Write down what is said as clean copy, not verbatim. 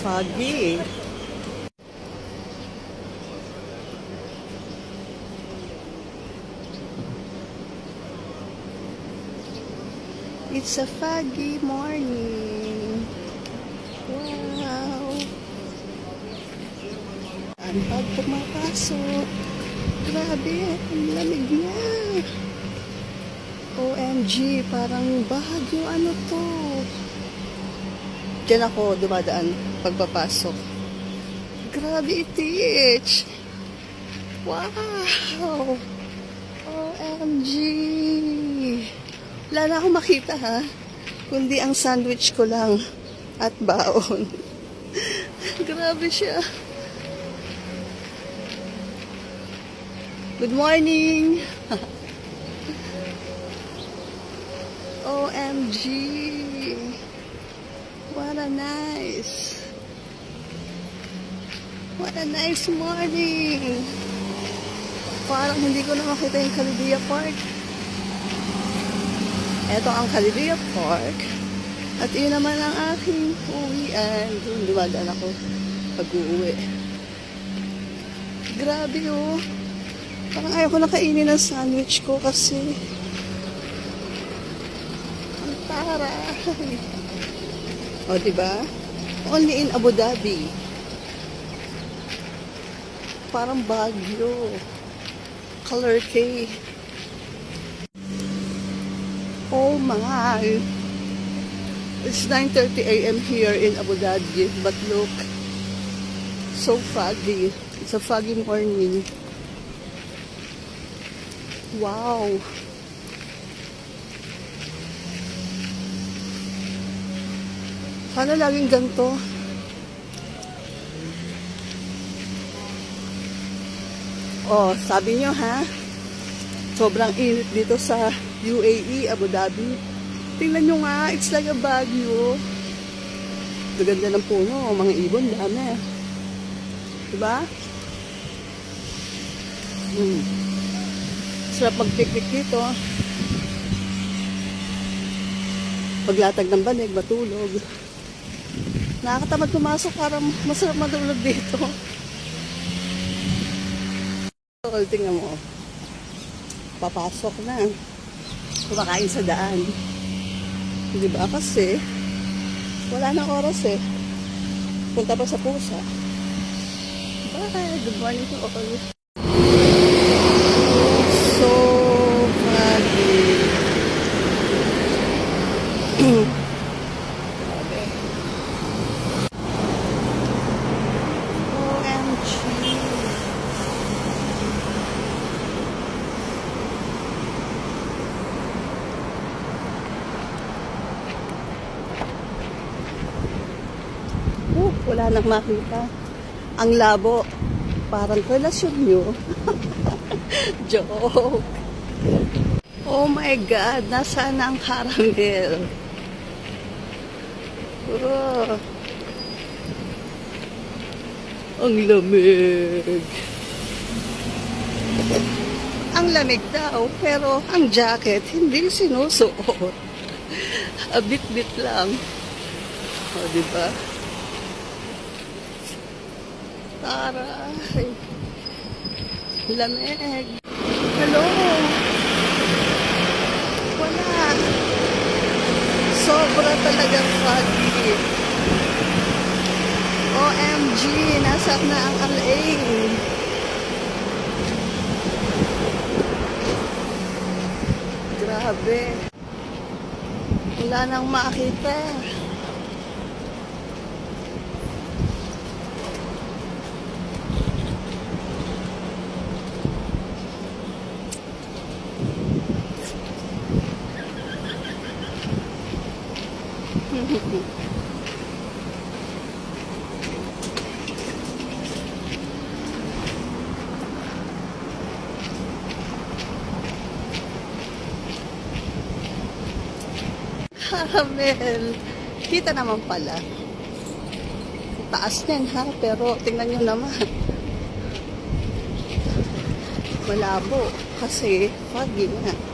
foggy. It's a foggy morning. Wow. Ang pag pumapasok. Grabe, ang lamig niya. OMG, parang Baguio, ano to? Diyan ako dumadaan pagpapasok. Grabe, itich. Wow. OMG. Wala na akong makita, ha? Kundi ang sandwich ko lang at baon. Grabe siya. Good morning. OMG. What a nice morning. Parang hindi ko na makita yung Calibia Park. Ito ang Calibia Park. At yun naman ang aking uwian. Doon dumadaan ako pag-uwi. Grabe, oh. Parang ayaw ko na kainin ng sandwich ko kasi ang taray. O, diba? Only in Abu Dhabi. Parang Baguio. Color K. Oh my. It's 9:30 a.m. here in Abu Dhabi. But look. So foggy. It's a foggy morning. Wow. Sana laging ganito. Oh, sabi nyo, ha? Sobrang init dito sa UAE, Abu Dhabi. Tingnan nyo nga, it's like a Baguio. Gaganda ng puno, mga ibon, dami. Diba? Sarap mag-picnic dito. Paglatag ng banig, matulog. Nakakatamad pumasok, parang masarap matulog dito. So, tingnan mo. Papasok na. Kumakain sa daan. Diba? Kasi wala nang oras eh. Punta pa sa pusa. Bye! Good morning to all. So foggy. Grabe. OMG. Wala nang makita. Ang labo. Parang relasyon nyo. Joke. Oh my God. Nasaan na ang caramel? Oh. Ang lamig. Ang lamig daw. Pero ang jacket hindi sinusuot. A bit-bit lang. O, diba? Taray. Lamig. Hello. Wala. Sobra talagang foggy. OMG. Nasaan na ang LA? Grabe. Wala nang makita. Caramel. Kita naman pala. Taas niyan, ha? Pero tingnan nyo naman. Malabo. Kasi foggy nga.